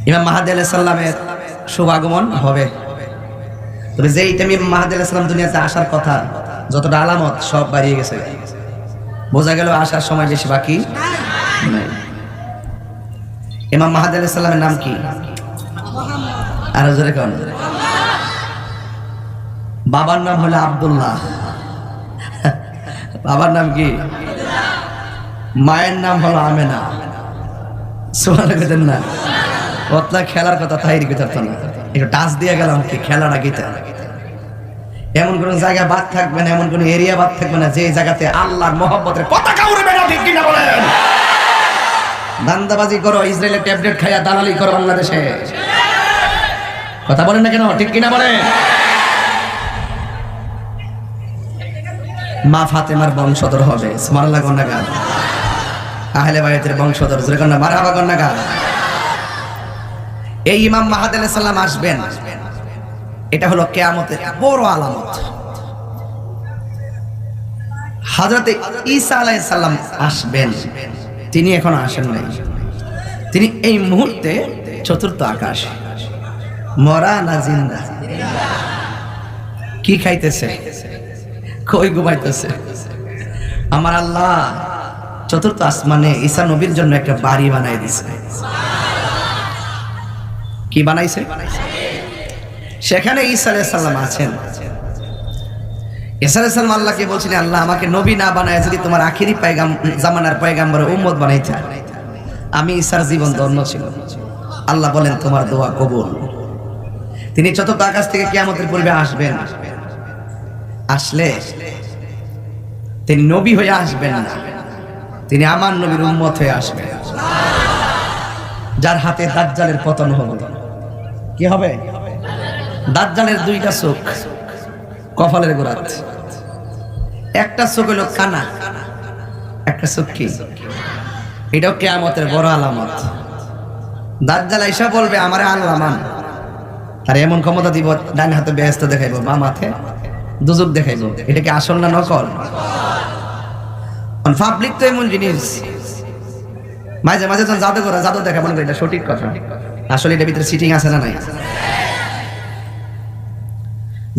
ইমাম মাহদী আলাইহিস সালামের শুভাগমন হবে। তবে যেই টাইমে মাহদী আলাইহিস সালাম দুনিয়াতে আসার কথা, যতটা আলামত সব বাড়িয়ে গেছে, বোঝা গেল আসার সময় বেশি বাকি নাই। ইমাম মাহদী আলাইহিস সালামের নাম কি? আর জোরে কোন? বাবার নাম হলো আব্দুল্লাহ। বাবার নাম কি? মায়ের নাম হলো আমেনা। সুবহানাল্লাহ দেন না। ওতলা খেলার কথা তাই কইতাত না, একটু টাচ দিয়ে গেলাম কি খেলাটা গীতা। এমন কোন জায়গা বাদ থাকবে না, এমন কোন এরিয়া বাদ থাকবে না যে জায়গাতে আল্লাহর মহব্বতের পতাকা উড়বে না, ঠিক কিনা বলেন? দান্দাবাজি করো, ইসরায়েলের ট্যাবলেট খাইয়া দালালি করো বাংলাদেশে, কথা বলেন না কেন, ঠিক কিনা বলেন? মা ফাতেমার বংশধর হবে, সুবহানাল্লাহ গন্নাগার। আহলে বাইতের বংশধর, জোরে গন্না মারহাবা গন্নাগার। এই ইমাম মাহদী আলাইহিস সালাম আসবেন, এটা হলো কিয়ামতের বড় আলামত। হযরত ঈসা আলাইহিস সালাম আসবেন, তিনি এখনো আসেন নাই। তিনি এই মুহূর্তে চতুর্থ আকাশ, মরা না জিন্দা, কি খাইতেছে, কই ঘুমাইতেছে? আমার আল্লাহ চতুর্থ আসমানে ঈসা নবীর জন্য একটা বাড়ি বানাই দিছে। কি বানাইছে? সেখানে ঈসা আলাইহিস সালাম আছেন। ঈসা আলাইহিস সালাম আল্লাহকে বলছেন, আল্লাহ আমাকে নবী না বানায় যদি তোমার আখিরি জামানার পয়গাম্বর উম্মত বানাইতে, আমি ঈসার জীবন ধন্য ছিল। আল্লাহ বলেন তোমার দোয়া কবুল। তিনি চতুর্থ আকাশ থেকে কিয়ামতের পূর্বে আসবেন। আসলে তিনি নবী হয়ে আসবেন না, তিনি আমার নবীর উম্মত হয়ে আসবেন, যার হাতে দাজ্জালের পতন হবে। কি হবে? দাজ্জালের দুইটা চোখ কপালের গোড়াত, একটা চোখ হলো কানা, একটা চোখ কি? এটাও কিয়ামতের বড় আলামত। দাজ্জাল আইসা বলবে আমারে আল্লাহ মান, আর এমন ক্ষমতা দিব ডান হাতে বেহেশত দেখাইবো, বাম হাতে দুজক দেখাইবো। এটা কি আসল না নকল? পাবলিক তো এমন জিনিস, মাঝে মাঝে যখন জাদু করে জাদু দেখা মনে করে এটা সঠিক কথা, আসলে এটার ভিতরে সিটিং আছে না নাই?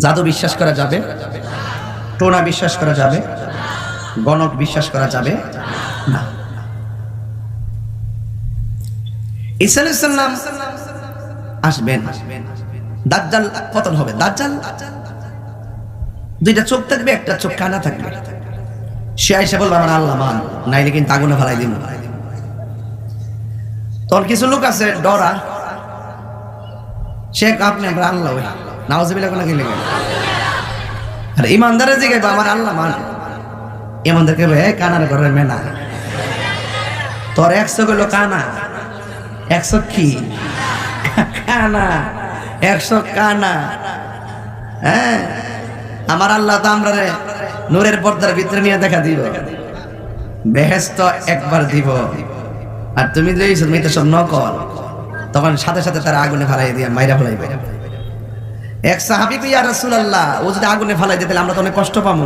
জাদু বিশ্বাস করা যাবে? টোনা বিশ্বাস করা যাবে? গণক বিশ্বাস করা যাবে না। ঈসা আলাইহিস সালাম আসবেন, দাজ্জাল পতন হবে। দাজ্জাল দুইটা চোখ থাকবে, একটা চোখ কানা থাকবে। সে আইসা বলবে আমার আল্লাহ মান, নাইলে কিন্তু আগুনে ফেলাই দিব। তোর কিছু লোক আছে ডরা, সে আপনি আমরা আল্লাহ ওই নাউজুবিল্লাহ কোন কি লেগে। আর ইমানদারের জিগাইবে আমার আল্লাহ মান, ইমানদার কইবে এ কানার ঘরের মেনা, তোর 100 হলো কানা, 100 কি কানা, 100 কানা। হ্যাঁ, আমার আল্লাহ তো আমরা নূরের পর্দার ভিতরে নিয়ে দেখা দিব, বেহেশত একবার দিব। আর তুমি লইছো তুমি তো সব নকল, তখন সাথে সাথে তারা আগুনে ফেলাই দিয়া মাইরা ফেলাইবে। এক সাহাবী কই ইয়া রাসূলুল্লাহ, ও যদি আগুনে ফেলাই দিতে আমরা তো অনেক কষ্ট পাবো।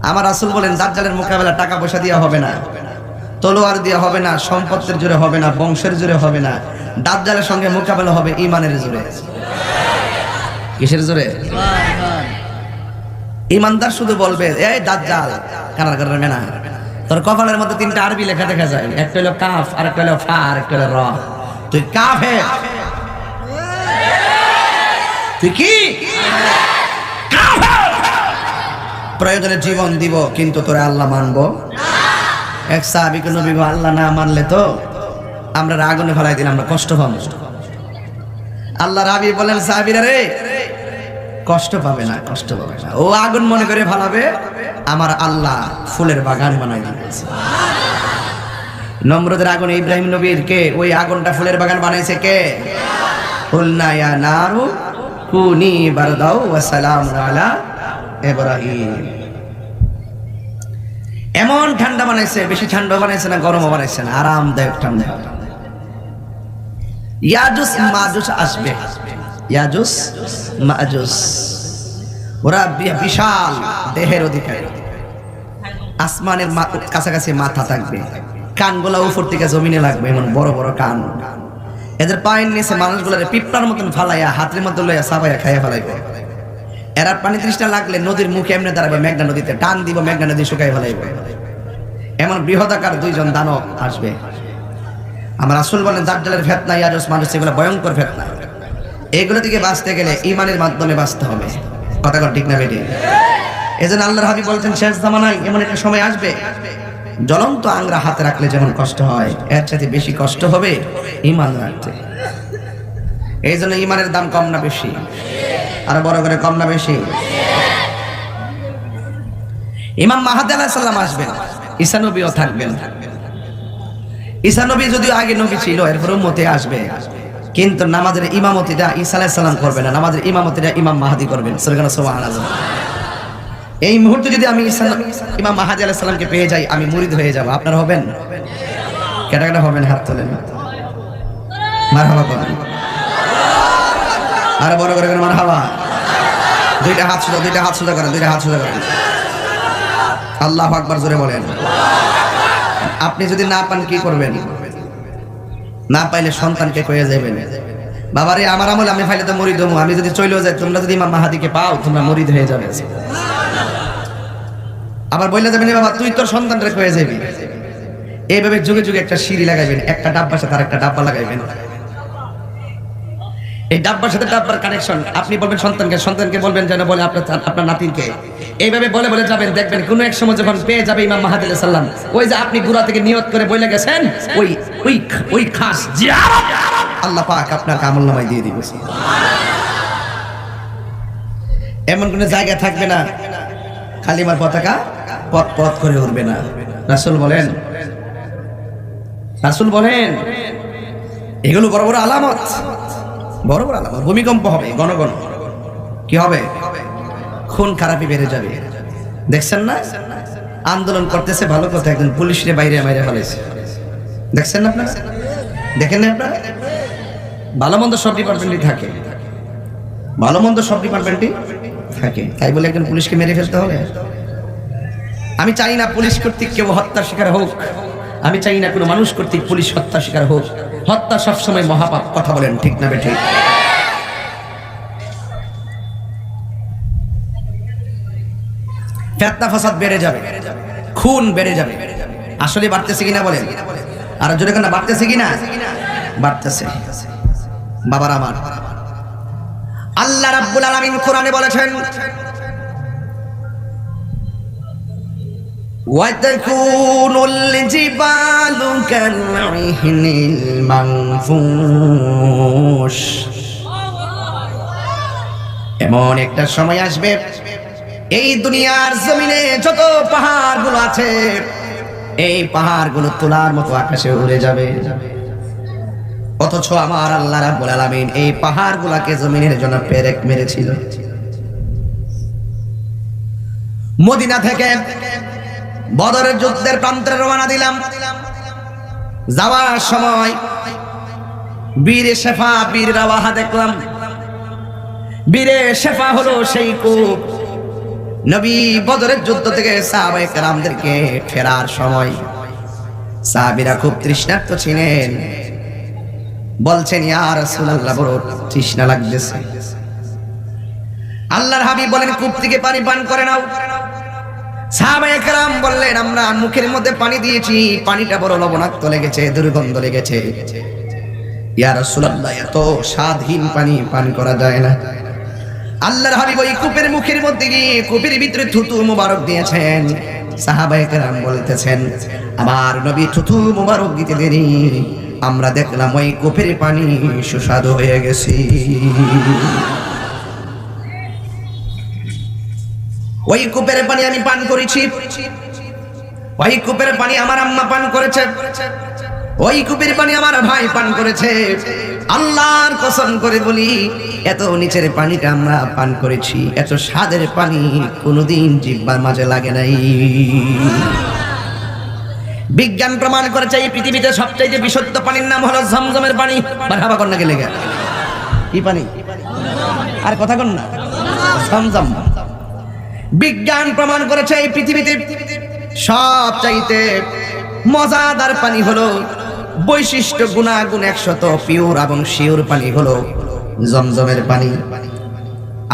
আমার রাসূল বলেন দাজ্জালের মোকাবেলা টাকা পয়সা দিয়া হবে না, তলোয়ার দিয়া হবে না, সম্পদের জোরে হবে না, বংশের জোরে হবে না। দাজ্জালের সঙ্গে মোকাবেলা হবে ঈমানের জোরে। কিসের জোরে? ঈমানদার শুধু বলবে এই দাজ্জাল কানার ঘরের মেনা, তোর কপালের মধ্যে 3টা আরবি লেখা দেখা যায়, একটা হলো কাফ, আর একটা হলো ফা, আর একটা হলো র। তুই কাফের, তুই কি কাফের। প্রয়োজনে জীবন দিব কিন্তু তোরে আল্লাহ মানবো। এক সাহাবীকে নবী আল্লাহ না মানলে তো আমরা আগুনে ফেলাই দিলাম, আমরা কষ্ট পাবো। আল্লাহ রাবি বলেন সাহাবীরা রে কষ্ট পাবে না, কষ্ট পাবে না, ও আগুন মনে করে ফালাবে, আমার আল্লাহ ফুলের বাগান বানাই দিয়েছে। নমরুদের আগুন ইব্রাহিম নবীর কে ওই আগুনটা ফুলের বাগান বানাইছে কে? কুলনা ইয়া নারু কুনি বারদাও ওয়া সালামুন আলা ইব্রাহিম। এমন ঠান্ডা বানাইছে, বেশি ঠান্ডা বানাইছে না, গরমও বানাইছে না, আরামদায়ক ঠান্ডা। ইয়াজুস মাজুস আসবে, ইয়াজুস মাজুস, ওরা বিশাল দেহের অধিকারী, আসমানের কাছাকাছি মাথা থাকবে, কানগুলা উপর থেকে জমিনে লাগবে, এমন বড় বড় কান, এদের পায়ের নিচে মানুষগুলোরে পিঁপড়ার মতন ফালাইয়া হাতের মধ্যে লইয়া সাবাইয়া খাইয়া ফেলাইবে। এরা পানি তৃষ্ণা লাগলে নদীর মুখে এমনি দাঁড়াবে, মেঘনা নদীতে টান দিব, মেঘনা নদী শুকাই ফেলাইবে। এমন বৃহদাকার দুইজন দানব আসবে। আমার রাসূল বলেন দাজ্জালের ফিতনা, ইয়াজুজ মানুষ, এগুলো ভয়ঙ্কর ফিতনা। এগুলো থেকে বাঁচতে গেলে ঈমানের মাধ্যমে বাঁচতে হবে। কথা কর ঠিক না বেটি? এজন্য আল্লাহর হাবিব বলছেন শেষ জামানায় এমন একটা সময় আসবে, জ্বলন্ত আংরা হাতে রাখলে যেমন কষ্ট হয়, এর চাইতে বেশি কষ্ট হবে ঈমান রাখতে। এই জন্য ঈমানের দাম কম না বেশি? আরো বড় করে কম না বেশি? ইমাম মাহদী আলাইহিস সালাম আসবেন, ঈসা নবীও থাকবেন। ঈসা নবী যদিও আগে নবী ছিল, এরপর উম্মতে আসবে, কিন্তু নামাজের ইমামতিটা ঈসা আলাইহিস সালাম করবে না, নামাজের ইমামতিটা ইমাম মাহদী করবেন। সুবহানাল্লাহ। এই মুহূর্তে যদি আমি ইমাম মাহদী আলাইহিস সালামকে পেয়ে যাই, আমি মুরিদ হয়ে যাব। আপনারা হবেন? কেটা কেটা হবেন? হাত তোলেন, মারহাবা করেন, আরে বড় করে মারহাবা। দুইটা হাত সোজা, দুইটা হাত সোজা করেন, দুইটা হাত সোজা করেন। আল্লাহু আকবার জোরে বলেন। আপনি যদি না পান কি করবেন? না পাইলে সন্তানকে কয়ে যাবেন, বাবারে আমার আমল আমি ফাইলে তো মুরিদ হবো, আমি যদি চলেও যাই, তোমরা যদি ইমাম মাহদীকে পাও তোমরা মুরিদ হয়ে যাবে। আবার বললে যাবেন বাবা তুই তোর সন্তানরে কয়ে যাবি। এইভাবে যুগে যুগে একটা সিঁড়ি লাগাইবেন, একটা ডাব্বার সাথে আরেকটা ডাব্বা লাগাইবেন। এই ডাব্বার সাথে ডাব্বার কানেকশন। আপনি বলবেন সন্তানকে, সন্তানকে বলবেন যেন বলে আপনার নাতিনকে। এইভাবে বলে বলে যাবেন, দেখবেন কোন এক সময় যখন পেয়ে যাবে ইমাম মাহদী আলাইহিস সালাম, ওই যে আপনি গুড়া থেকে নিয়ত করে বলে গেছেন, ওই খাস জিয়ারত আল্লাহ পাক আপনাকে আমলনামায় দিয়ে দিবে। এমন কোন জায়গা থাকবে না কালিমার পতাকা পথ পথ করে উড়বে না। রাসূল বলেন এগুলো বড় বড় আলামত, বড় বড় আলামত। ভূমিকম্প হবে, গণগণ কি হবে? খুন খারাপি বেড়ে যাবে। দেখছেন না আন্দোলন করতেছে, ভালো কথা, একজন পুলিশের বাইরে মাইরে ফেলেছে। দেখছেন না আপনারা? দেখেন না আপনারা? ভালো মন্দ সব ডিপার্টমেন্টই থাকে, ভালো মন্দ সব ডিপার্টমেন্টই থাকে, তাই বলে একজন পুলিশকে মেরে ফেলতে হবে? আমি চাই না পুলিশ কর্তৃক কেউ হত্যার শিকার হোক, আমি চাই না কোনো মানুষ কর্তৃক পুলিশ হত্যার শিকার হোক। হত্যা সবসময় মহাপাপ। কথা বলেন ঠিক না বেঠিক? ফিতনা ফাসাদ বেড়ে যাবে, খুন বেড়ে যাবে। আসলে বাড়তেছে কিনা বলেন? আর জোরে কেন বাড়তেছে কিনা? বাড়তেছে। বাবার আমার, আল্লাহ রাব্বুল আলামিন কোরআনে বলেছেন ওয়াতাকুনুল জিবালু কালইহনিল মানফুশ। এমন একটা সময় আসবে এই দুনিয়ার জমিনে যত পাহাড়গুলো আছে, এই পাহাড়গুলো তোলার মতো আকাশে উড়ে যাবে। অথচ আমার আল্লাহ রাব্বুল আলামিন এই পাহাড়গুলোকে জমিনের জন্য পেরেক মেরেছিল। মদিনা থেকে বদরের যুদ্ধের প্রান্তে রওনা দিলাম। যাওয়ার সময় বীরে শেফা, বীর রাওয়াহা দেখলাম। বীরে শেফা হলো সেই কূপ। নবী বদরের যুদ্ধ থেকে সাহাবায়ে কেরামদেরকে ফেরার সময় সাহাবীরা খুব তৃষ্ণার্ত ছিলেন। বলছেন ইয়া রাসূলুল্লাহ বড় তৃষ্ণা লাগতেছে। আল্লাহর হাবিব বলেন কূপ থেকে পানি পান করে নাও। সাহাবায়ে কেরাম বললেন আমরা মুখের মধ্যে পানি দিয়েছি, পানিটা বড় লবণাক্ত লেগেছে, দুর্গন্ধ লেগেছে। ইয়া রাসূলুল্লাহ এত স্বাদহীন পানি পান করা যায় না। আল্লাহর হাবিব ওই কূপের মুখের মধ্যে গিয়ে কূপের ভিতরে থুতু মুবারক দিয়েছেন। সাহাবায়ে কেরাম বলতেছেন আমার নবী থুতু মুবারক দিতে দেরি, আমরা দেখলাম ওই কূপের পানি সুস্বাদু হয়ে গেছে। ওই কূপের পানি আমি পান করেছি, ওই কূপের পানি আমার আম্মা পান করেছে, ওই কূপের পানি আমার ভাই পান করেছে। আল্লাহর কসম করে বলি এত নিচের পানিটা আমরা পান করেছি, এত স্বাদের পানি কোনোদিন জিহ্বার মাঝে লাগে নাই। বিজ্ঞান প্রমাণ করেছে এই পৃথিবীতে সবচেয়ে বিশুদ্ধ পানির নাম হলো জমজমের পানি। মারহাবা কর না গেলে কি পানি? আর কথা কন না, জমজম। বিজ্ঞান প্রমাণ করেছে এই পৃথিবীতে সবচাইতে মজাদার পানি হলো বৈশিষ্ট্য গুণাগুণ 100, পিওর এবং শিওর পানি হলো জমজমের পানি।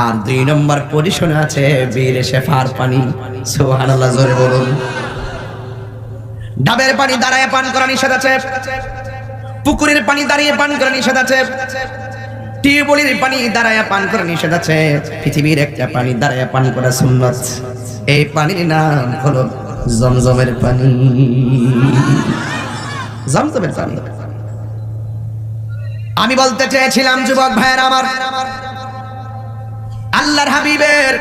আর 2 নম্বর পজিশনে আছে বীরে শেফার পানি। সুবহানাল্লাহ, জোরে বলুন। ডাবের পানি দাঁড়ায় পান করা নিষেধ আছে, পুকুরের পানি দাঁড়িয়ে পান করা নিষেধ আছে, টিউবওয়েলের পানি দাঁড়ায় পান করা নিষেধ আছে, পৃথিবীর একটা পানি দাঁড়ায় পান করা সুন্নাত। এই পানির নাম হলো জমজমের পানি। জমজমের পানি। আমি বলতে চেয়েছিলাম যুবক ভাইয়ের আমার, আল্লাহর হাবিবের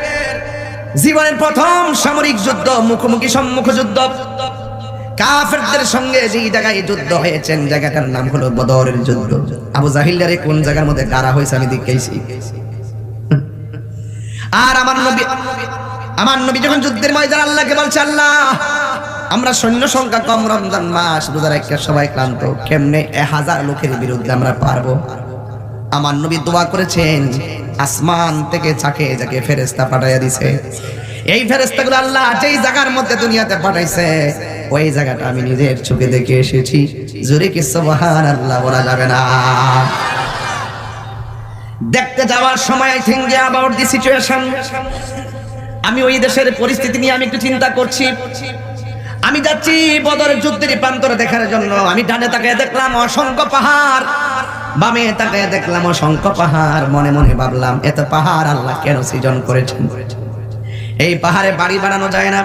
জীবনের প্রথম সামরিক যুদ্ধ, মুখোমুখি সম্মুখ যুদ্ধ, কাফেরদের সঙ্গে যে জায়গায় যুদ্ধ হয়েছেন জায়গাটার নাম হলো বদরের যুদ্ধ। আবু জাহিলরে কোন জায়গার মধ্যে গাড়া হয়েছে আমি দেখেছি। আর আমার নবী যখন যুদ্ধের ময়দান আল্লাহকে বলছে, আল্লাহ আমরা সৈন্য সংখ্যা কম, রমজান মাস, রোজা রেখে সবাই ক্লান্ত, কেমনে 1000 লোকের বিরুদ্ধে আমরা পারবো? আমার নবী দোয়া করেছেন, আসমান থেকে যাকে যাকে ফেরেশতা পাঠাইয়া দিছে, এই ফেরেশতাগুলো আল্লাহ যেই জায়গার মধ্যে দুনিয়াতে পাঠাইছে ওই জায়গাটা আমি নিজের চোখে দেখে এসেছি। জোরে কি সুবহানাল্লাহ বলা যাবে না? দেখতে যাওয়ার সময় I think about the situation, আমি ওই দেশের পরিস্থিতি নিয়ে আমি একটু চিন্তা করছি। আমি যাচ্ছি বদরের যুদ্ধের প্রান্তরে দেখার জন্য। আমি ডানে তাকিয়ে দেখলাম অসংখ্য পাহাড়, বামে তাকিয়ে দেখলাম অসংখ্য পাহাড়। মনে মনে ভাবলাম, এত পাহাড় আল্লাহ কেন সৃজন করেছেন? এই পাহাড়ে বাড়ি বানানো যায় না,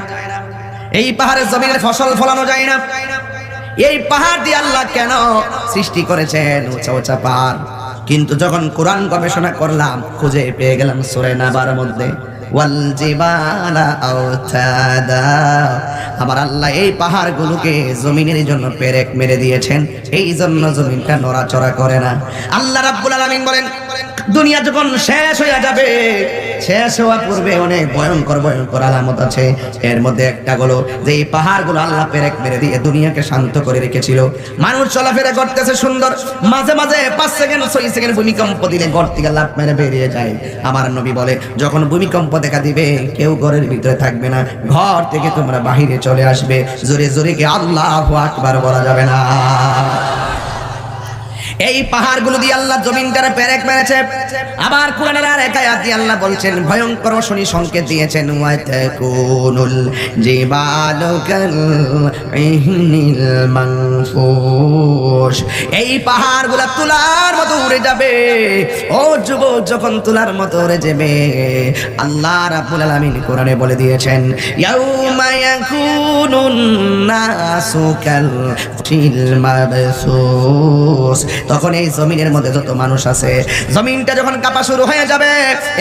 এই পাহাড়ে জমিনের ফসল ফলানো যায় না, এই পাহাড় দিয়ে আল্লাহ কেন সৃষ্টি করেছেন উঁচা উঁচা পাহাড়? কিন্তু যখন কোরআন গবেষণা করলাম, খুঁজে পেয়ে গেলাম সূরা নাবার মধ্যে, ওয়াল জিবালা আওতাদা, আমার আল্লাহ এই পাহাড়গুলোকে জমিনের জন্য পেরেক মেরে দিয়েছেন, এই জন্য জমিনটা নড়াচড়া করে না। আল্লাহ রাব্বুল আলামিন বলেন, দুনিয়া যখন শেষ হয়ে যাবে, শেষ হওয়ার পূর্বে অনেক ভয়ঙ্কর ভয়ঙ্কর আলামত আছে। এর মধ্যে একটা হলো যে এই পাহাড়গুলো আল্লাহ পেরেক মেরে দিয়ে দুনিয়াকে শান্ত করে রেখেছিল। মানুষ চলাফেরা করতেছে সুন্দর, মাঝে মাঝে 5 সেকেন্ড 6 সেকেন্ড ভূমিকম্প দিলে ঘর থেকে লাফ মেরে বেরিয়ে যায়। আমার নবী বলে, যখন ভূমিকম্প দেখা দিবে কেউ ঘরের ভিতরে থাকবে না, ঘর থেকে তোমরা বাহিরে চলে আসবে। জোরে জোরে কি আল্লাহু আকবার বলা যাবে না? এই পাহাড়গুলো দিয়ে আল্লাহ জমিনটারে পেরেক মেরেছে। আবার কোরআনের আরেক আয়াত দিয়ে আল্লাহ বলছেন, ভয়ঙ্কর অশনি সংকেত দিয়েছেন, ওয়াতাকুনুল জিবালু কাল ইহনিল মানফুশ, এই পাহাড়গুলো তুলার মতো উড়ে যাবে। ও যুবক, যখন তুলার মতো উড়ে যাবে, আল্লাহ রাব্বুল আলামিন কোরআনে বলে দিয়েছেন, ইয়াউমা ইয়াকুনুন নাসু কাল ফিল মাবসুস, তখন এই জমিনের মধ্যে যত মানুষ আছে, জমিনটা যখন কাঁপা শুরু হয়ে যাবে,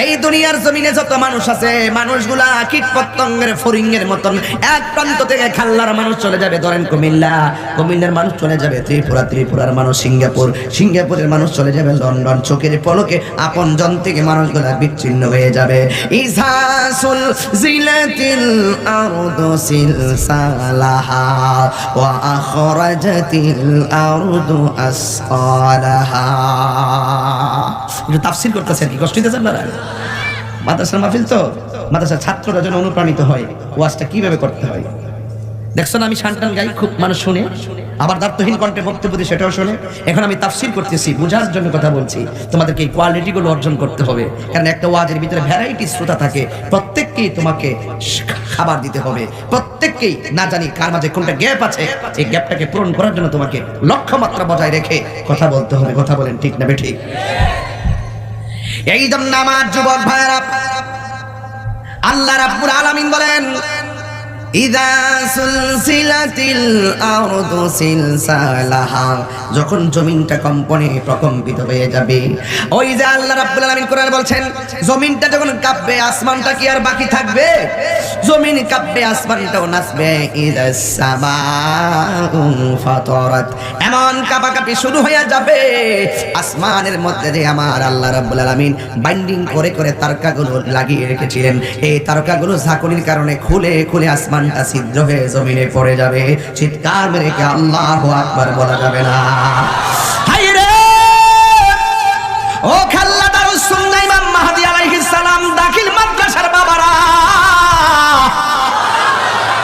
এই দুনিয়ার জমিনে যত মানুষ আছে, মানুষগুলা কীট পতঙ্গের ফড়িংয়ের মতন এক প্রান্ত থেকে খাল্লার মানুষ চলে যাবে ধরেন কুমিল্লা, কুমিল্লার মানুষ চলে যাবে ত্রিপুরা, ত্রিপুরার মানুষ সিঙ্গাপুর, সিঙ্গাপুরের মানুষ চলে যাবে লন্ডন। চোখের পলকে আপন জন থেকে মানুষগুলা বিচ্ছিন্ন হয়ে যাবে। ইজাসুল জিলাতিল আরদু সিলসালাহা ওয়া আখরাজাতিল আরদু আসফালাহা। একটু তাফসীর করতেছেন, কি কষ্ট হইতেছে আপনারা? মাদ্রাসার মাহফিল তো, মাদ্রাসার ছাত্ররা যেন অনুপ্রাণিত হয় ওয়াজটা কিভাবে করতে হয়। দেখছো না, আমি শানটান গাই, খুব মানুষ শুনে, আবার দার্থহীন কণ্ঠে বক্তব্য দিই সেটাও শুনে। এখন আমি তাফসীর করতেছি, বোঝার জন্য কথা বলছি। তোমাদেরকে এই কোয়ালিটিগুলো অর্জন করতে হবে, কারণ একটা ওয়াজের ভিতরে ভ্যারাইটি শ্রোতা থাকে, প্রত্যেককেই তোমাকে খাবার দিতে হবে, প্রত্যেককেই না জানি কার মাঝে কোনটা গ্যাপ আছে, এই গ্যাপটাকে পূরণ করার জন্য তোমাকে লক্ষ্যমাত্রা বজায় রেখে কথা বলতে হবে। কথা বলেন ঠিক না বেঠিক? এই জন্য আমার যুবক ভাইরা, আল্লাহ রাব্বুল আলামিন বলেন, ইযা সুলসিলাতিল আরদু সিলসালাহা, যখন জমিনটা কম্পনে প্রকম্পিত হয়ে যাবে, ওই যে আল্লাহ রাব্বুল আলামিন কোরআনে বলছেন, জমিনটা যখন কাঁপবে আসমানটা কি আর বাকি থাকবে? জমিন কাঁপবে, আসমানটাও নাচবে। ইযাস সামাউ ফাতারাত, এমন কাঁপাকাঁপি শুরু হয়ে যাবে আসমানের মধ্যে যে আমার আল্লাহ রাব্বুল আলামিন বাইন্ডিং করে করে তারকাগুলো লাগিয়ে রেখেছিলেন, এই তারকাগুলো ঝাঁকুনির কারণে খুলে খুলে আসমান ছিদ্র হয়ে জমিনে পড়ে যাবে। চিৎকার মেরে কি আল্লাহু আকবার বলা যাবে না? হায় রে, ও খাল্লা দারুস সুন্নাহ ইমাম মাহদী আলাইহিস সালাম দাখিল মাদ্রাসার বাবারা,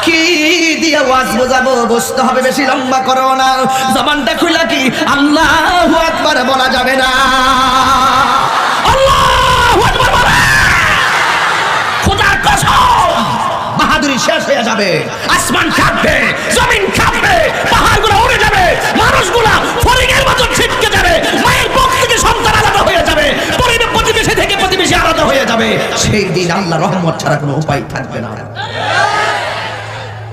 কি দিয়ে ওয়াজ বোঝাবো বুঝতে হবে, বেশি লম্বা করো না। জবানটা খুলে কি আল্লাহু আকবার বলা যাবে না? আল্লাহু আকবার বলে খোদার কসম বাহাদুরি শেষ হয়ে যাবে। আসমান কাঁপবে, জমিন কাঁপবে, পাহাড়গুলো উড়ে যাবে, মানুষগুলা ফড়িংয়ের মতো ছিটকে যাবে, মায়ের বুক থেকে সন্তান আলাদা হয়ে যাবে, প্রতিবেশী থেকে প্রতিবেশী আলাদা হয়ে যাবে। সেই দিন আল্লাহর রহমত ছাড়া কোনো উপায় থাকবে না।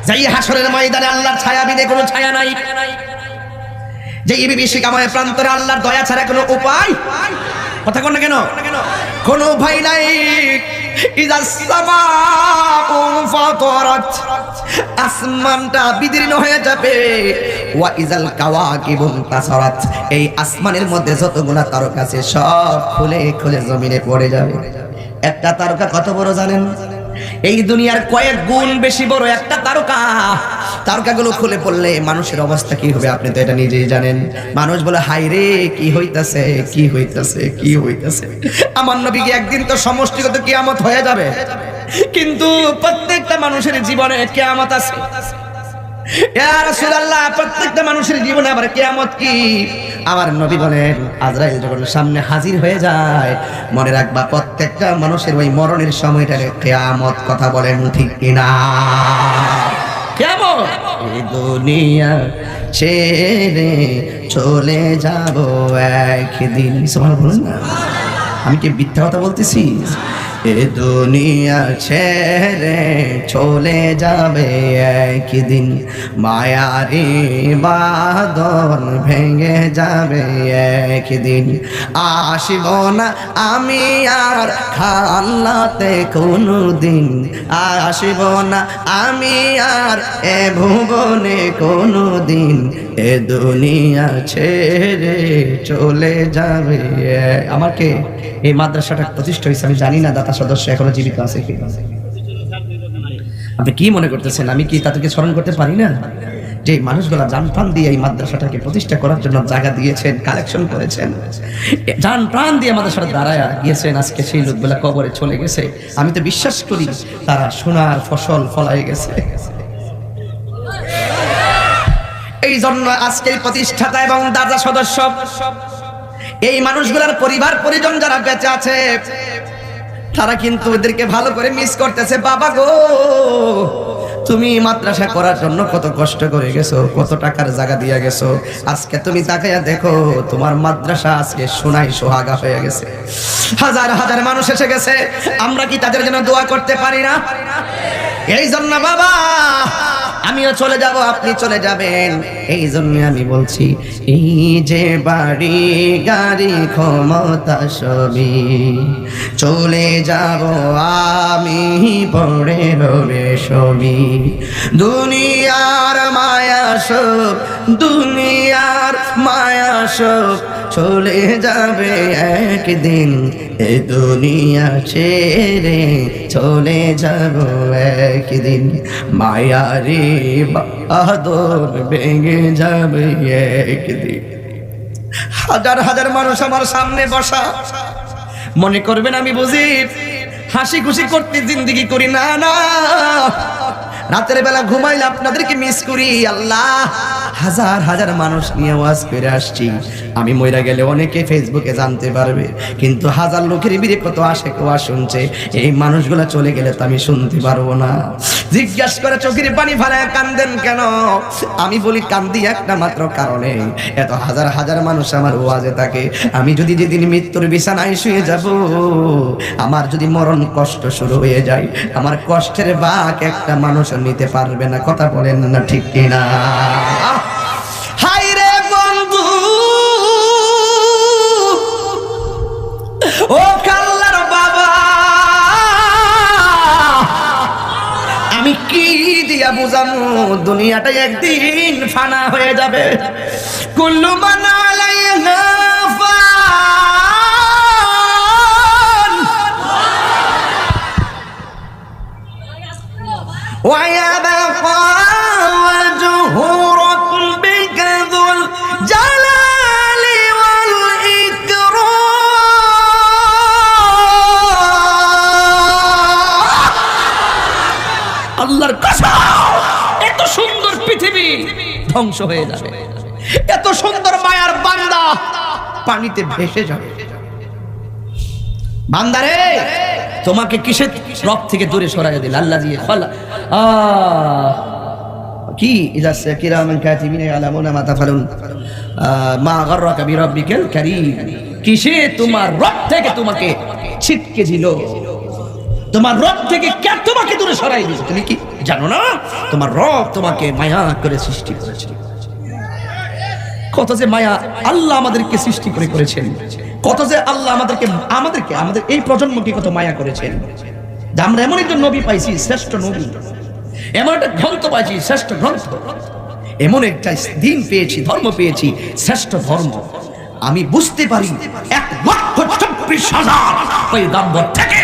যেই হাসরের ময়দানে আল্লাহর ছায়া বিনে কোনো ছায়া নাই, যেই বিভীষিকাময় প্রান্তরে আল্লাহর দয়া ছাড়া কোনো উপায়, কথা কোন কেন, কোনো উপায় নাই। আসমানটা বিদীর্ণ হয়ে যাবে। ওয়া ইজাল কাওয়াকিবু তাসারাত, এই আসমানের মধ্যে যতগুলা তারকা আছে সব খুলে খুলে জমিনে পড়ে যাবে। একটা তারকা কত বড় জানেন? এই দুনিয়ার কয়েক গুণ বেশি বড় একটা তারকা। তারকাগুলো খুলে পড়লে মানুষের অবস্থা কি হবে আপনি তো এটা নিজেই জানেন। মানুষ বলে হাই রে কি হইতাছে, কি হইতাছে, কি হইতাছে। আমার নবীকে একদিন তো সমষ্টিগত কিয়ামত হয়ে যাবে, কিন্তু প্রত্যেকটা মানুষের জীবনে কিয়ামত আছে। ইয়া রাসূলুল্লাহ, প্রত্যেকটা মানুষের জীবনে আবার কিয়ামত কি? আমার নবী বলেন আজরাইল যখন সামনে হাজির হয়ে যায়, মনে রাখবা প্রত্যেকটা মানুষের ওই মরণের সময়টারে কিয়ামত। কথা বলেন ঠিক কিনা? কিয়ামত। এই দুনিয়া ছেড়ে চলে যাব একদিন। সুবহানাল্লাহ বলেন না, আমি কি মিথ্যা কথা বলতেছি? এ দুনিয়া ছেড়ে চলে যাবে একদিন, মায়ারি বাঁধন ভেঙে যাবে একদিন। আসিব না আমি আর খাল্লাতে কোনোদিন, আসিব না আমি আর এ ভুবনে কোনোদিন, এ দুনিয়া ছেড়ে চলে যাবে। আমাকে এই মাদ্রাসাটা প্রতিষ্ঠা হয়েছে আমি জানি না দাতা সদস্য এখনো জীবিত আছে কি। আপনি কি মনে করতেছেন আমি কি তাদেরকে স্মরণ করতে পারি না? যে মানুষগুলা জান প্রাণ দিয়ে এই মাদ্রাসাটাকে প্রতিষ্ঠা করার জন্য জায়গা দিয়েছেন, কালেকশন করেছেন, জান প্রাণ দিয়ে মাদ্রাসাটা দাঁড়ায় গিয়েছেন, আজকে সেই লোকগুলা কবরে চলে গেছে। আমি তো বিশ্বাস করি তারা সোনার ফসল ফলাই গেছে। এই জন্য আজকের প্রতিষ্ঠাতা এবং দাতা সদস্য এই মানুষগুলার পরিবার পরিজন যারা বেঁচে আছে তারা কিন্তু এদেরকে ভালো করে মিস করতেছে। বাবা গো, তুমি মাদ্রাসা করার জন্য কত কষ্ট করে গেছো, কত টাকার জায়গা দিয়ে গেছো, আজকে তুমি তাকাইয়া দেখো তোমার মাদ্রাসা আজকে সোনায় সোহাগা হয়ে গেছে। হাজার হাজার মানুষ এসে গেছে, আমরা কি তাদের জন্য দোয়া করতে পারি না? এই জন্য বাবা আমিও চলে যাব, আপনি চলে যাবেন। এই জন্য আমি বলছি এই যে বাড়ি গাড়ি ক্ষমতা সবই চলে যাব আমি, পড়ে রবে সবই। দুনিয়ার মায়া সব, দুনিয়ার মায়া সব চলে যাবে একদিন, এ দুনিয়া ছেড়ে চলে যাব একদিন, মায়ারি বাঁধন ভেঙে যাবে একদিন। হাজার হাজার মানুষ আমার সামনে বসা, মনে করবেন আমি বুঝি হাসি খুশি করতে জিন্দেগি করি না, না। রাতের বেলা ঘুমাইলে আপনাদেরকে মিস করি। আল্লাহ, হাজার হাজার মানুষ নিয়ে ওয়াজ করে আসছি, আমি মইরা গেলে অনেকে ফেসবুকে জানতে পারবে, কিন্তু হাজার লোকের বিরে কত আসে কোয়া শুনছে, এই মানুষগুলা চলে গেলে তো আমি শুনতে পারবো না। জিজ্ঞাসা করে চোখের পানি ফেলায় কান্দেন কেন? আমি বলি কান্দি একটা মাত্র কারণে, এত হাজার হাজার মানুষ আমার ওয়াজে থাকে, আমি যদি যেদিন মৃত্যুর বিছানায় শুয়ে যাব, আমার যদি মরণ কষ্ট শুরু হয়ে যায়, আমার কষ্টের ভাগ একটা মানুষ নিতে পারবে না। কথা বলেন না ঠিক কিনা? হাই রে বন্ধু, ও কাল্লার বাবা, আমি কি দিয়া বুঝামু দুনিয়াটা একদিন ফানা হয়ে যাবে। কুল্লু মান আলাইহা ফান ওয়া ইয়াবকা ওয়াজহু রাব্বিকা যুল জালালি ওয়াল ইকরাম। আল্লাহর কসম, এত সুন্দর পৃথিবী ধ্বংস হয়ে যাবে। এত সুন্দর মায়ার বান্দা পানিতে ভেসে যাবে। বান্দারে তোমাকে কিসের রব থেকে দূরে সরাইয়া দিল আল্লাহ দিয়ে খলা কি ইজা কিরামান কাতিবিন ইয়ালামুনা মা তাফালুন মা গাররাকা বিরাব্বিকাল কারীম। কিসে তোমার রব থেকে তোমাকে ছিটকে দিল, তোমার রব থেকে কে তোমাকে দূরে সরাই দিয়েছে? তুমি কি জানো না তোমার রব তোমাকে মায়া করে সৃষ্টি করেছে? কত যে মায়া আল্লাহ আমাদেরকে সৃষ্টি করে করেছেন, কত যে আল্লাহ আমাদের এই প্রজন্মকে কত মায়া করেছেন। আমরা এমন একজন নবী পাইছি, শ্রেষ্ঠ নবী, এমন একটা গ্রন্থ পাইছি, শ্রেষ্ঠ গ্রন্থ, এমন একটা দিন পেয়েছি, ধর্ম পেয়েছি, শ্রেষ্ঠ ধর্ম। আমি বুঝতে পারি 1,24,000 পয়গম্বর থেকে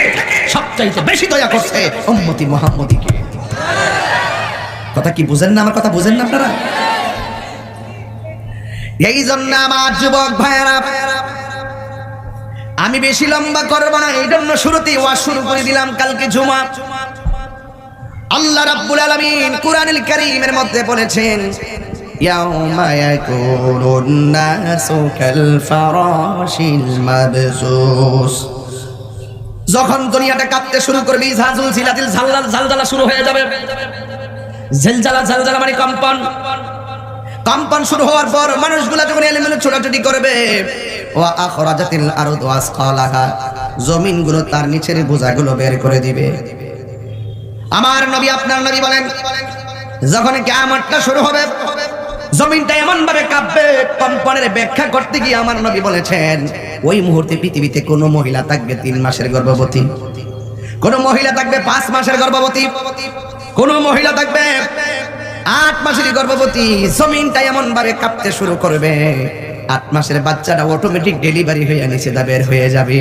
সবচাইতে বেশি দয়া করছে উম্মতি মুহাম্মদীকে। কথা কি বুঝেন না? আমার কথা বুঝেন না আপনারা? এই জন্য আমার যুবক ভাইয়েরা, আমি বেশি লম্বা করব না, এই জন্য শুরুতেই ওয়াজ শুরু করে দিলাম। কালকে জুমা, আল্লাহ রাব্বুল আলামিন কুরআনুল কারীমের মধ্যে বলেছেন ইয়াউমা ইয়াকুনুন নাসু কাল ফারাশিল মাবসুস। যখন দুনিয়াটা কাঁপতে শুরু করবে, জালজাল জিলাতিল জালজালা শুরু হয়ে যাবে। জালজালা মানে কম্পন। কম্পন শুরু হওয়ার পর মানুষগুলা যখন এলোমেলো ছোটাছুটি করবে, ওয়া আখরাজাতিল আরদু আসকালাহা, জমিনগুলো তার নিচের বোঝাগুলো বের করে দিবে। আমার নবী, আপনার নবী বলেন, যখন কিয়ামতটা শুরু হবে, জমিনটা এমন ভাবে কাঁপবে। কম্পনের ব্যাখ্যা করতে গিয়ে আমার নবী বলেছেন, ওই মুহূর্তে পৃথিবীতে কোনো মহিলা থাকবে 3 মাসের গর্ভবতী, কোন মহিলা থাকবে 5 মাসের গর্ভবতী, কোন মহিলা থাকবে 8 মাসের গর্ভবতী। জমিনটা এমন ভাবে কাঁপতে শুরু করবে, 8 মাসের বাচ্চাটা অটোমেটিক ডেলিভারি হয়ে নিচে বের হয়ে যাবে,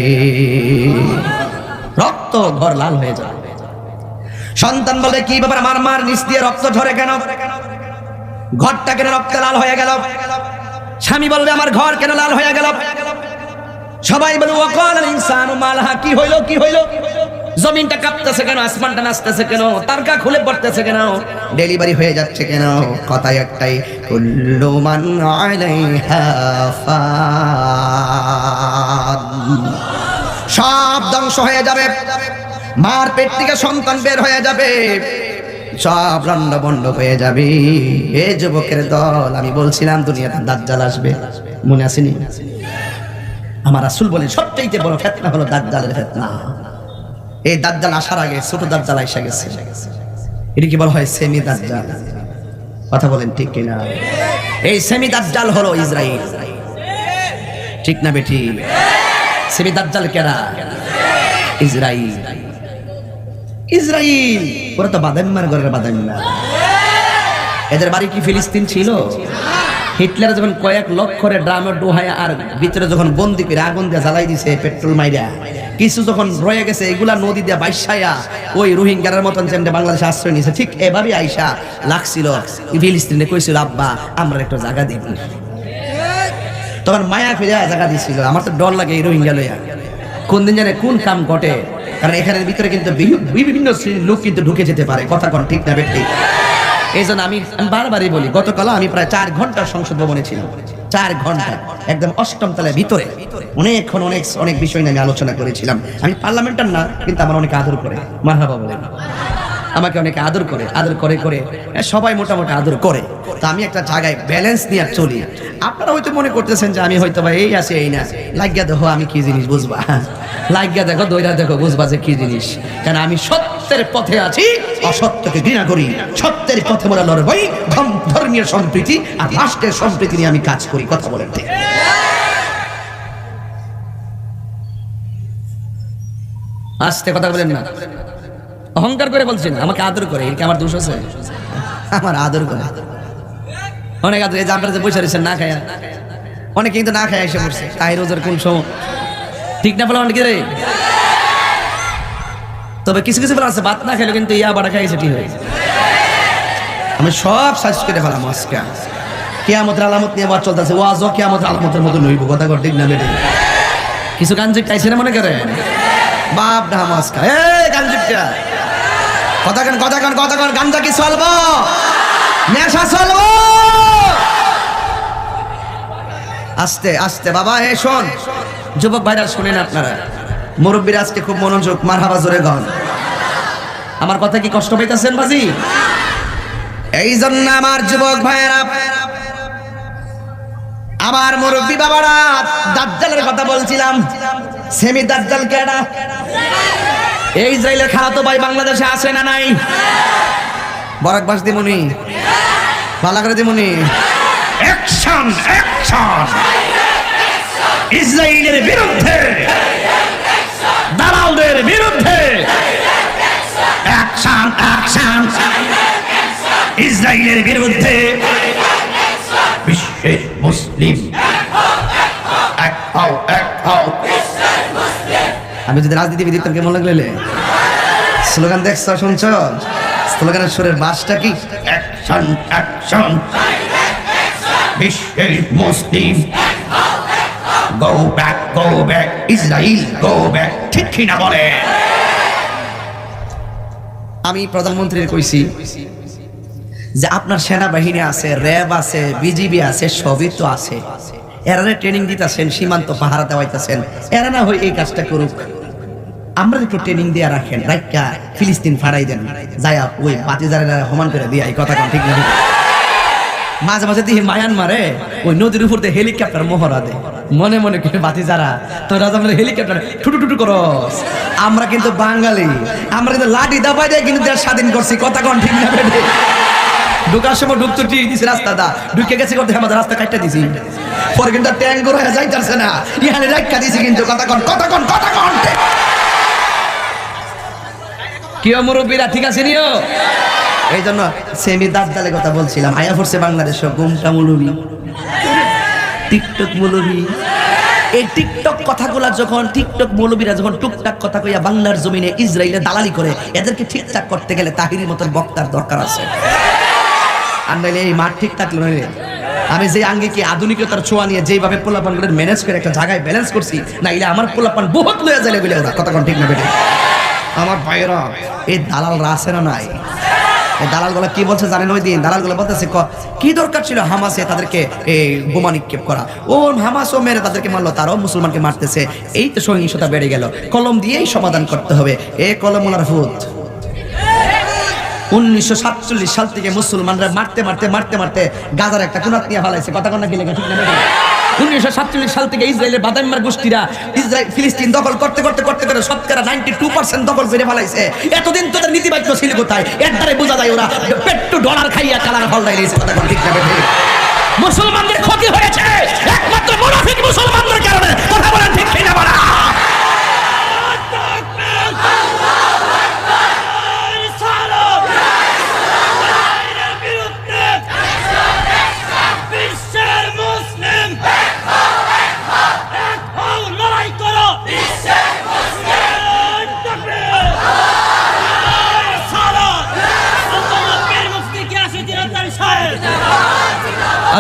রক্ত ঘর লাল হয়ে যাবে। সন্তান বলে, কি ব্যাপার, মার নিচ দিয়ে রক্ত ঝরে কেন, ঘরটা কেন রক্তে লাল হয়ে গেল? স্বামী বলবে, আমার ঘর কেন লাল হয়ে গেল? সবাই বলে, ওয়াকাল ইনসানু মালাহা, কি হইল? জমিনটা কাঁপতেছে কেন, আসমানটা নাচতেছে কেন, তারকা খুলে পড়তেছে কেন, ডেলিভারি হয়ে যাচ্ছে কেন? কথাই একটাই, কুল্লু মান আলাইহা ফান। সব ধ্বংস হয়ে যাবে, মার পেট থেকে সন্তান বের হয়ে যাবে, সব লন্ড বন্ড হয়ে যাবে। এ যুবকের দল, আমি বলছিলাম দুনিয়াতে দাজ্জাল আসবে, মনে আসেনি? আমার রাসূল বলেন, সবচেয়ে বড় ফিতনা হলো দাজ্জালের ফিতনা। এই দাজ্জাল আসার আগে ছোট দাজ্জাল এসে গেছে, এটা কি বলা হয়? সেমি দাজ্জাল। কথা বলেন ঠিক কিনা? এই সেমি দাজ্জাল হলো ইসরাইল, ঠিক না বেটি? সেমি দাজ্জাল কেডা? ইসরাইল। ওরা তো বাদাম্মার ঘরের বাদাম্মা। এদের বাড়ি কি ফিলিস্তিন ছিল? হিটলার যখন কয়েক লক্ষরে ড্রামে ডুহায় আর ভিতরে যখন বন্দি করে আগুন দিয়ে জ্বালাই দিছে, পেট্রোল মাইরা, কিছু যখন রয়ে গেছে, এগুলা নদী দিয়ে বাইশায়া ওই রোহিঙ্গার মতন যেমন বাংলাদেশে আশ্রয় নিয়েছে, ঠিক এভাবে আইসা লাগছিল ফিলিস্তিনে। কইছিল, আব্বা আমরা একটা জায়গা দিব। তখন মায়া ফিরে জায়গা দিছিল। আমার তো ডর লাগে এই রোহিঙ্গা লইয়া, কোন দিন জানে কোন কাম ঘটে, কারণ এখানের ভিতরে কিন্তু বিভিন্ন লোক কিন্তু ঢুকে যেতে পারে। কথা কোন ঠিক না বেঠিক? এই জন্য আমি বারবারই বলি, গতকাল আমি প্রায় 4 ঘন্টা সংসদ ভবনে ছিলাম, 4 ঘন্টা একদম 8ম তলার ভিতরে অনেকক্ষণ অনেক বিষয় নিয়ে আমি আলোচনা করেছিলাম। আমি পার্লামেন্টার না, কিন্তু আমার অনেকে আদর করে, মারহাবা বলেন, আমাকে অনেকে আদর করে সবাই মোটামুটি আদর করে। তা আমি একটা জায়গায় ব্যালেন্স নিয়ে চলি। আপনারা হয়তো মনে করতেছেন যে আমি হয়তো বা এই আছে এই না, লাগিয়া দেখো আমি কি জিনিস বুঝবা, লাগিয়া দেখো দইরা দেখো বুঝবা যে কি জিনিস। কেন আমি সত্যের পথে আছি, অসত্যকে ঘৃণা করি। সত্যের পথে মোরা লড়বই, ধর্মীয় সম্প্রীতি আর রাষ্ট্রের সম্প্রীতি নিয়ে আমি কাজ করি। কথা বলেন ঠিক? আস্তে কথা বলেন না, অহংকার করে বলছেন, আমাকে আদর করে, এটা আমার দোষ আছে? আমার আদর করে অনেক আদর। এই যে আপনারা যে বসে রয়েছেন না খায়া, অনেকে কিন্তু না খায় এসে পড়ছে, তাই রোজার কোন সময়, ঠিক না বলে অনেকে রে? তবে কিছু বলা আছে ভাত না খাইলো কিন্তু ইয়া বাড়া খাইছে, ঠিক হয়েছে। আমি সব সার্চ করে ফেলাম আজকে। কিয়ামতের আলামত নিয়ে বাদ চলতেছে, ওয়াজও কিয়ামতের আলামতের মতো নইব। কথা কর ঠিক না বেটে? কিছু গাঞ্জিক খাইছে না মনে করেন, বাপ ঢামাস খায়। এই গাঞ্জিকটা কথা কন গাঞ্জা কি চলবো? নেশা চলবো। আস্তে আস্তে বাবা, হে শোন যুবক ভাইরা, শুনেন আপনারা, মুরব্বীরা আজকে খুব মনোযোগ, মারহাবা জোরে গান। আমার কথা কি কষ্ট পাইতেছেন বাজি? এই জন্য আমার যুবক ভাইয়েরা, আমার মুরব্বী বাবারা, দাজ্জালের কথা বলছিলাম। সেমি দাজ্জাল কেডা? এই ইসরায়েলের খালাতো ভাই বাংলাদেশে আছে না নাই? বরাক বাস দিমুনি, ভালো করে দিমুনি। অ্যাকশন অ্যাকশন ইসরায়েলের বিরুদ্ধে, দালালদের বিরুদ্ধে। অ্যাকশন অ্যাকশন ইসরায়েলের বিরুদ্ধে। বিশ্বের মুসলিম এক হও, এক হও। আমি যদি রাজনীতিবিদ দিতাম কেমন লাগলে? স্লোগান দেখছ, শুনছ? স্লোগানের সুরের বাসটা কি? অ্যাকশন অ্যাকশন বিশ্বের মুসলিম, go back Israel, go back. ঠিক কি না বলে? আমি প্রধানমন্ত্রীর কইছি যে আপনার সেনাবাহিনী আছে, র্যাব আছে, বিজিবি আছে, সবই তো আছে, এরা ট্রেনিং দিতেছেন, সীমান্ত পাহারা দেওয়াইতেছেন, এরা না হয় এই কাজটা করুক, আমরা একটু ট্রেনিং দিয়ে রাখেন, রাইকা ফিলিস্তিন ফাড়াই দেন, যায়া ওই বাতিজারেরা সমান করে দিয়ে এই কথা ঠিক না? মাঝে মাঝে দিয়ে মায়ানমারে ওই নদীর উপর দিয়ে হেলিকপ্টার মহড়া দেয়, মনে মনে করে বাতিজারা তোরা আমাদের হেলিকপ্টার টুটু টুটু করস। আমরা কিন্তু বাঙালি, আমরা কিন্তু লাঠি দাবাই দিয়ে কিন্তু দেশ স্বাধীন করছি, কথা কন ঠিক না? ঢুকার সময় ঢুকতো ঠিক দিছি, রাস্তা দা ঢুকে গেছি করতে আমাদের রাস্তা কাটতে দিছি, পরে কিন্তু ট্যাঙ্ক করে যাইতেছে না, ইহানে রাখা দিছি কিন্তু, কথা কন কথা কন কথা কন। কি মুরব্বীরা ঠিক আছে নিও? এই জন্য সেমি দাজ্জালের কথা বলছিলাম। আয়া পড়ছে বাংলাদেশ গুমটা মৌলবী, টিকটক মৌলবী। এই টিকটক কথাগুলা যখন, টিকটক মৌলবীরা যখন টুকটাক কথা কইয়া বাংলার জমিনে ইসরায়েলে দালালি করে, এদেরকে ঠিকঠাক করতে গেলে তাহিরির মতন বক্তার দরকার আছে। আর নাইলে এই মাঠ ঠিক থাকলো নইলে আমি যে আঙ্গিকে আধুনিকতার ছোঁয়া নিয়ে যেভাবে পোলাপানগুলোর ম্যানেজ করে একটা জায়গায় ব্যালেন্স করছি, নাইলে আমার পোলাপান বহুত লইয়া যাইলে বলে ওরা, কথা কোন ঠিক না বেটে? আমার ভাইয়েরা, এই দালালরা আছে না নাই? এই দালালগুলো কি বলছে জানেন? ওই দিন দালালগুলো বলতেছে কি দরকার ছিল হামাসে তাদেরকে এই বোমা নিক্ষেপ করা, ও হামাসও মেরে তাদেরকে মারলো, তারাও মুসলমানকে মারতেছে, এই তো সহিংসতা বেড়ে গেল, কলম দিয়েই সমাধান করতে হবে। এ কলম ওনার ভূত। 1947 সাল থেকে মুসলমানরা মারতে মারতে মারতে মারতে গাজার একটা কোনাত নিয়ে ফেলাইছে, কথা কন্যা কি লেগে ঠিক না? 1947 সাল থেকে ইসরায়েলের বাদাম্মার গোষ্ঠীরা ইসরায়েল ফিলিস্তিন দখল করতে করতে করতে করে শতকরা 92% দখল করে ফেলাইছে। এতদিন তোদের নীতিবাক্য ছিল কোথায়? এর দ্বারা বোঝা যায় ওরা পেট্রো ডলার খাইয়া কালার ফল দিয়েছে, কথা কন্যা ঠিক না? মুসলমানদের ক্ষতি হয়েছে একমাত্র মুনাফিক মুসলমানদের কারণে, কথা বলেন ঠিক কিনা বলা?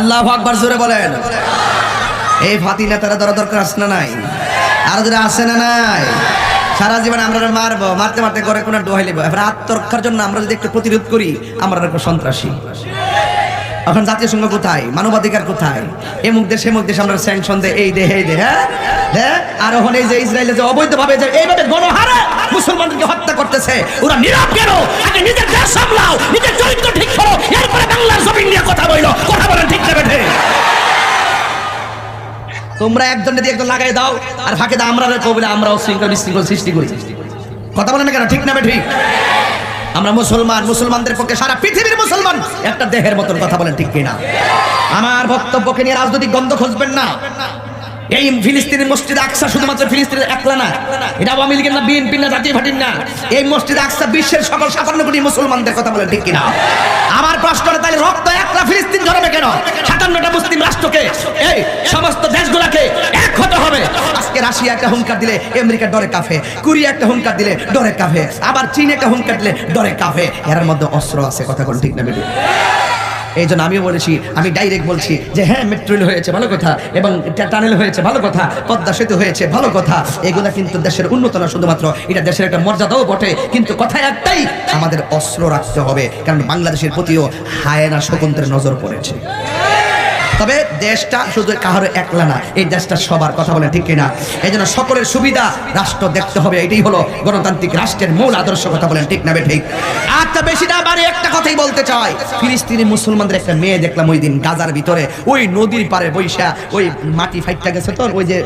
আল্লাহু আকবার জোরে বলেন। এই ফাতি নেতারা ধরা দরকার আছে না নাই? আরো যারা আছে না নাই? সারা জীবন আমরা মারবো, মারতে মারতে করে কোন ডোহাই লিব, এবার আত্মরক্ষার জন্য আমরা যদি একটু প্রতিরোধ করি, আমরা সন্ত্রাসী। এখন জাতীয় সংঘ কোথায়? মানবাধিকার কোথায়? এমুক দেশ এমুক দেশ আমরা স্যাংশন দে, এই দে এই দে, হ্যাঁ হ্যাঁ। আর এখন এই যে ইসরায়েলে যে অবৈধভাবে যে এইভাবে গণহারে মুসলমানদেরকে হত্যা করতেছে, ওরা নীরব কেন? আগে নিজের দেশ সামলাও, নিজের চরিত্র ঠিক করো, এরপরে বাংলার জমিন নিয়ে কথা বলো, কথা বলেন ঠিক না বেঠে? তোমরা একজনের দিয়ে একজন লাগাই দাও, আর ফাঁকে দাও আমরা কবলে আমরাও শৃঙ্খল বিশৃঙ্খল সৃষ্টি করি, কথা বলেন না কেন? ঠিক না বেঠি? আমরা মুসলমান, মুসলমানদের পক্ষে সারা পৃথিবীর মুসলমান একটা দেহের মতন, কথা বলেন ঠিক কিনা? আমার বক্তব্যকে নিয়ে রাজনৈতিক গন্ধ খুঁজবেন না। এই ফিলিস্তিনের মসজিদ আকসা শুধুমাত্র ফিলিস্তিনের একলা না, এটা আওয়ামী লীগের না, বিএনপির না, জাতীয় পার্টির না। এই মসজিদ আকসা বিশ্বের সকল 57 কোটি মুসলমানদের, কথা বলেন ঠিক কিনা? আমার প্রশ্ন হলো তাহলে রক্ত একলা ফিলিস্তিন ধরবে কেন? 57টা মুসলিম রাষ্ট্রকে, এই সমস্ত দেশগুলোকে এক হতে হবে। আজকে রাশিয়া একটা হুঙ্কার দিলে আমেরিকা ডরে কাফে, কোরিয়া একটা হুঙ্কার দিলে ডরে কাফে, আবার চীন একটা হুঙ্কার দিলে ডরে কাফে। এর মধ্যে অস্ত্র আছে, কথা বলেন ঠিক না বেটি? এই জন্য আমিও বলেছি, আমি ডাইরেক্ট বলছি যে হ্যাঁ মেট্রো রেল হয়েছে ভালো কথা, এবং টানেল হয়েছে ভালো কথা, পদ্মা সেতু হয়েছে ভালো কথা, এগুলা কিন্তু দেশের উন্নত না শুধুমাত্র, এটা দেশের একটা মর্যাদাও বটে। কিন্তু কথা একটাই, আমাদের অস্ত্র রাখতে হবে, কারণ বাংলাদেশের প্রতিও হায়না শকুন্তরের নজর পড়েছে। তবে দেশটা শুধু কাহারও একলা না, এই দেশটা সবার, কথা বলে ঠিক কিনা? এই জন্য সকলের সুবিধা রাষ্ট্র দেখতে হবে, এটাই হলো গণতান্ত্রিক রাষ্ট্রের মূল আদর্শ, কথা বলেন ঠিক না ঠিক? আচ্ছা বেশি না বাড়ি একটা কথাই বলতে চাই, ফিলিস্তিনি মুসলমানদের একটা মেয়ে দেখলাম ওই দিন গাজার ভিতরে, ওই নদীর পারে বৈশা, ওই মাটি ফাইটটা গেছে, তো ওই যে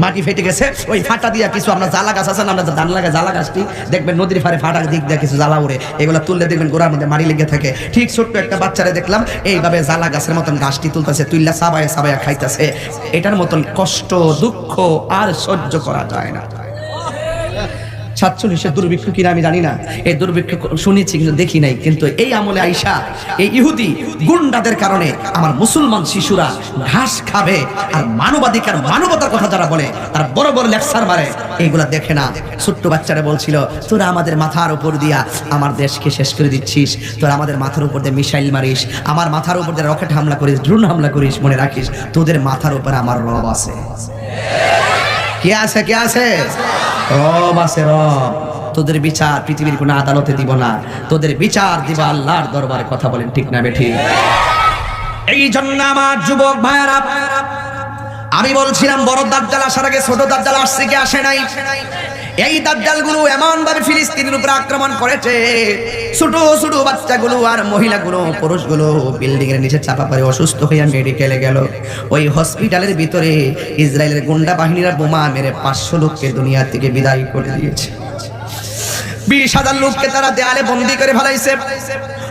মাটি ফেটে গেছে, ওই ফাটা দিয়া কিছু, আমরা জ্বালা গাছ আছে না, আমরা ধান লাগা জ্বালা গাছটি দেখবেন নদীর পারে ফাটার দিক দিয়ে কিছু জ্বালা উড়ে, এগুলো তুললে দেখবেন গোড়ার মধ্যে মাটি লেগে থাকে। ঠিক ছোট্ট একটা বাচ্চারে দেখলাম এইভাবে জ্বালা গাছের মতন গাছটি তুইলা সাবায়া সাবায়া খাইতেছে। এটার মতন কষ্ট দুঃখ আর সহ্য করা যায় না। 47 দুর্ভিক্ষ কিনা আমি জানি না, এই দুর্ভিক্ষ শুনেছি কিন্তু দেখি নাই, কিন্তু এই আমলে আইসা এই ইহুদি গুন্ডাদের কারণে আমার মুসলমান শিশুরা ঘাস খাবে, আর মানবাধিকার মানবতার কথা যারা বলে তারা বড় বড় লেকচার মারে, এইগুলা দেখে না। ছোট্ট বাচ্চারা বলছিল তোরা আমাদের মাথার উপর দিয়া আমার দেশকে শেষ করে দিচ্ছিস, তোরা আমাদের মাথার উপর দিয়ে মিসাইল মারিস, আমার মাথার উপর দিয়ে রকেট হামলা করিস, ড্রোন হামলা করিস, মনে রাখিস তোদের মাথার উপর আমার রব আছে। কে আছে? কে আছে? রব আছে, রব। তোদের বিচার পৃথিবীর কোনো আদালতে দিব না, তোদের বিচার দিব আল্লাহর দরবারে, কথা বলেন ঠিক না বেঠিক? এই জন্য আমার যুবক ভাইয়েরা, আমি বলছিলাম বড় দাজ্জাল আসার আগে ছোট দাজ্জাল আসছে কি আসে নাই? এই দাজ্জালগুলো এমন ভাবে ফিলিস্তিনের উপর আক্রমণ করেছে, ছোট ছোট বাচ্চাগুলো আর মহিলাগুলো পুরুষগুলো বিল্ডিং এর নিচে চাপা পড়ে অসুস্থ হয়ে মেডিকেলে গেল। ওই হসপিটালের ভিতরে ইসরায়েলের গুন্ডা বাহিনীরা বোমা মেরে 500 লোককে দুনিয়া থেকে বিদায় করে দিয়েছে। 20,000 লোককে তারা দেয়ালে বন্দী করে ফেলাইছে।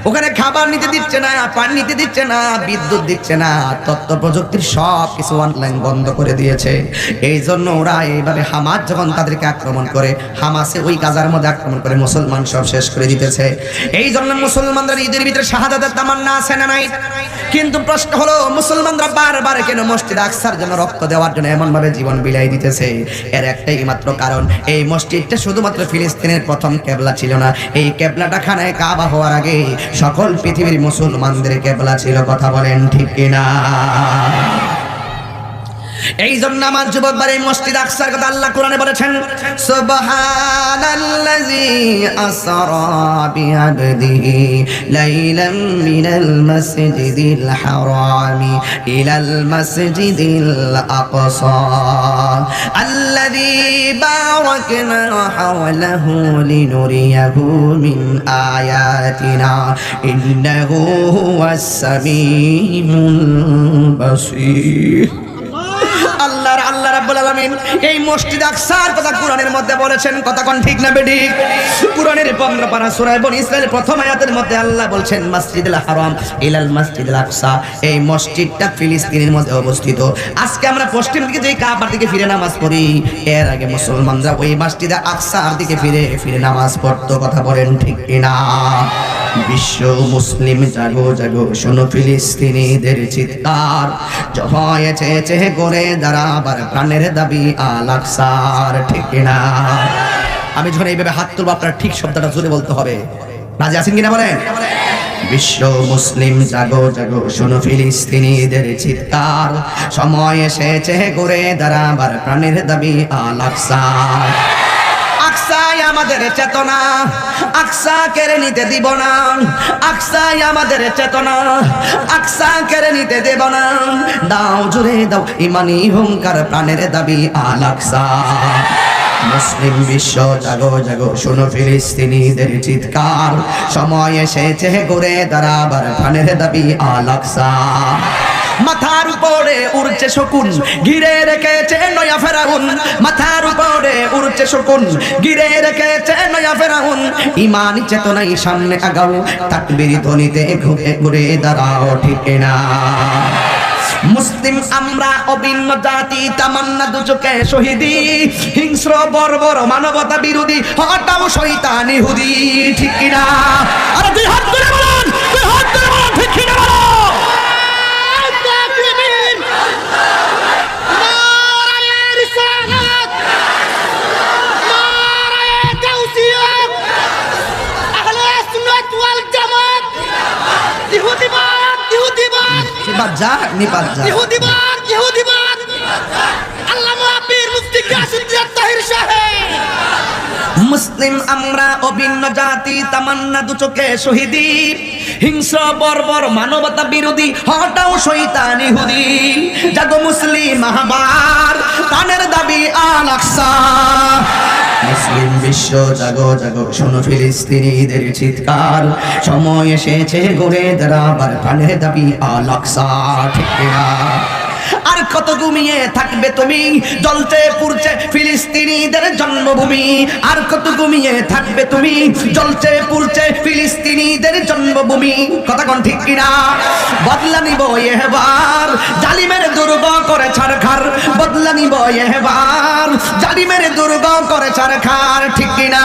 ওখানে খাবার নিতে দিচ্ছে না, পানি নিতে দিচ্ছে না, বিদ্যুৎ দিচ্ছে না, তথ্য প্রযুক্তির সব কিছু অনলাইন বন্ধ করে দিয়েছে। এই জন্য ওরা এইভাবে হামাস যখন তাদেরকে আক্রমণ করে, হামাসে ওই গাজার মধ্যে আক্রমণ করে মুসলমান সব শেষ করে দিতেছে। এই জন্য মুসলমানদের ঈদের ভিতরে শাহাদাতের তামান্না আছে না নাই? কিন্তু প্রশ্ন হলো মুসলমানরা বারবার কেন মসজিদ আকসার জন্য রক্ত দেওয়ার জন্য এমন ভাবে জীবন বিলাই দিতেছে? এর একটাই মাত্র কারণ, এই মসজিদটা শুধুমাত্র ফিলিস্তিনের প্রথম কেবলা ছিল না, এই কেবলাটা খানায় কাবা হওয়ার আগে সকল পৃথিবীর মুসলমানদের কেবলা ছিল, কথা বলেন ঠিক কিনা? এই জন্য আমার যুবক ভাই মসজিদ আকসার কথা আল্লাহ কোরআনে বলেছেন, সুবহানাল্লাযী আসরা বিআবদিহি লাইলাম মিনাল মাসজিদিল হারামি ইলাল মাসজিদিল আকসা আল্লাযী বারাকনা হাওলাহু লিনুরিয়াহু মিন আয়াতিনা ইন্নাহু হুয়াস সামিউল বাসীর। আল্লাহ রাব্বুল আলামিন এই মসজিদ আকসার কথা কোরআনের মধ্যে বলেছেন, কথা কোন ঠিক না বেঠিক? কোরআনের 15 পারা সূরা বনী ইসরাঈল প্রথম আয়াতের মধ্যে আল্লাহ বলছেন মসজিদুল হারাম ইলাল মসজিদুল আকসা, এই মসজিদটা ফিলিস্তিনের মধ্যে অবস্থিত। আজকে আমরা পশ্চিম দিকে যে কাবার দিকে ফিরে নামাজ পড়ি, এর আগে মুসলমানরা ওই মসজিদ আকসার দিকে ফিরে ফিরে নামাজ পড়তো, কথা বলেন ঠিক কিনা? বিশ্ব মুসলিম জাগো জাগো, শোনো ফিলিস্তিনিদের চিৎকার, হয়েছে চেয়ে করে দাঁড়াবার প্রাণের দাবি আল আকসার, ঠিক কিনা? আমি যখন এইভাবে হাত তুলবো আপনার ঠিক শব্দটা জোরে বলতে হবে, রাজি আছেন কিনা বলেন? বিশ্ব মুসলিম জাগো জাগো, শোনো ফিলিস্তিনিদের চিৎকার, সময় এসেছে করে দাঁড়াবার প্রাণের দাবি আল আকসার। আকসাই আমাদের চেতনা, আকসা কেড়ে নিতে দিব না, আকসাই আমাদের চেতনা, আকসা কেড়ে নিতে দেব না। দাও জুড়ে দাও ইমানি হুঙ্কার, প্রাণের দাবি আল আকসা। মুসলিম বিশ্ব জাগো জাগো, শোনো ফিলিস্তিনিদের চিৎকার, সময় এসেছে ঘুরে দাঁড়াবার প্রাণের দাবি আল আকসা। মাথার উপরে উড়ছে শকুন, ঘিরে রেখেছে নয়া ফেরাউন, মাথার উপরে উড়ছে শকুন, ঘিরে রেখেছে নয়া ফেরাউন। ইমানি চেতনাই সামনে আগাও, তাকবীর ধ্বনিতে ঘুরে ঘুরে দাঁড়াও, ঠিক না? মুসলিম আমরা অভিন্ন জাতি, তামান্না দুচোখে শহীদি, হিংস্র বর্বর মানবতা বিরোধী, হটাও শয়তান ইহুদি, ঠিক কিনা? আরে দুই হাত ধরে বলুন, দুই হাত ধরে বলুন, ঠিক কিনা বলো? ইহুদি ইহুদিবাদ বাদ যা নিপাত যা ইহুদিবাদ আল্লামা পীর মুফতি কাসিমুদ্দিন তাহির সাহেব। মুসলিম আমরা অভিন্ন জাতি, তামান্না দু চোখে শহীদি, হিংস্র বর্বর মানবতা বিরোধী, হটাও শয়তান ইহুদি। জাগো মুসলিম আহবার, প্রাণের দাবি আল আকসা। মুসলিম বিশ্ব জাগো জাগো, শোনো ফিলিস্তিনিদের চিৎকার, সময় এসেছে গড়ে দাঁড়াবার, প্রাণের দাবি আল আকসা। ঠিক না? আর কত ঘুমিয়ে থাকবে তুমি, জ্বলছে পুড়ছে ফিলিস্তিনিদের জন্মভূমি। আর কত ঘুমিয়ে থাকবে তুমি, জ্বলছে পুড়ছে ফিলিস্তিনিদের জন্মভূমি। কথা কোন ঠিক কিনা? বদলা নিব এবার, জালিমের দুর্গ করে ছাড়খাড়। বদলা নিব এবার, জালিমের দুর্গ করে ছাড়খাড়। ঠিক কিনা?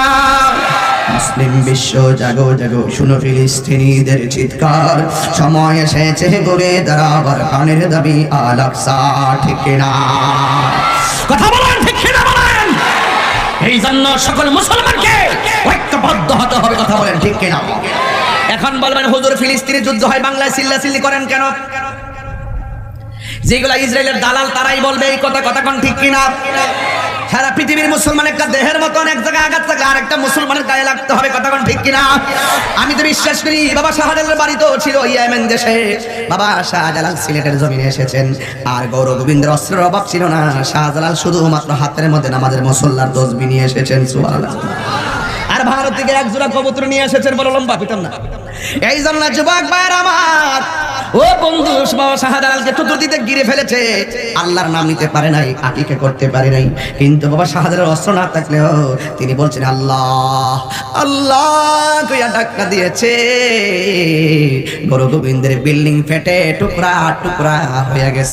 মুসলিম বিশ্ব জাগো জাগো, শুনো ফিলিস্তিনিদের চিৎকার, সময় এসেছে গড়ে দাঁড়াবার, প্রাণের দাবি আল আকসা। ঠিক না? কথা বলেন, ঠিক না বলেন? এই জন্য সকল মুসলমানকে ঐক্যবদ্ধ হতে হবে। কথা বলেন, ঠিক না? এখন বলবেন হুজুর ফিলিস্তিনি যুদ্ধ হয়, বাংলায় চিল্লাচিল্লি করেন কেন? যেগুলা ইসরায়েলের দালাল তারাই বলবে এই কথা। কথা কোন ঠিক কিনা? সারা পৃথিবীর মুসলমান একটা দেহের মতন, এক জায়গায় আঘাত থাকলে আরেকটা মুসলমানের গায়ে লাগতে হবে। কথা কোন ঠিক কিনা? আমি তো বিশ্বাস করি বাবা শাহজালালের বাড়ি তো ছিল ইয়েমেন দেশে, বাবা শাহজালাল সিলেটের জমিনে এসেছেন। আর গৌর গোবিন্দের অস্ত্রের অভাব ছিল না, শাহজালাল শুধুমাত্র হাতের মধ্যে নামাজের মুসল্লার তসবিহ নিয়ে এসেছেন। সুবহানাল্লাহ। আর ভারত থেকে এক জোড়া কবুতর নিয়ে এসেছেন, বড় লম্বা পিতাম না। এই জন্য যুবক ভাইরা আমার, ও বন্ধু, বাবা শাহজালালকে চতুর্দিকে ঘিরে ফেলেছে, আল্লাহর নাম নিতে পারে নাই, আকিকা করতে পারে নাই। কিন্তু বাবা শাহজালালের অস্ত্র না থাকলেও তিনি বলছেন আল্লাহ আল্লাহ কইয়া ডাক্কা দিয়েছে। গুরু গোবিন্দের বিল্ডিং ফেটে টুকরা টুকরা হয়ে গেছে।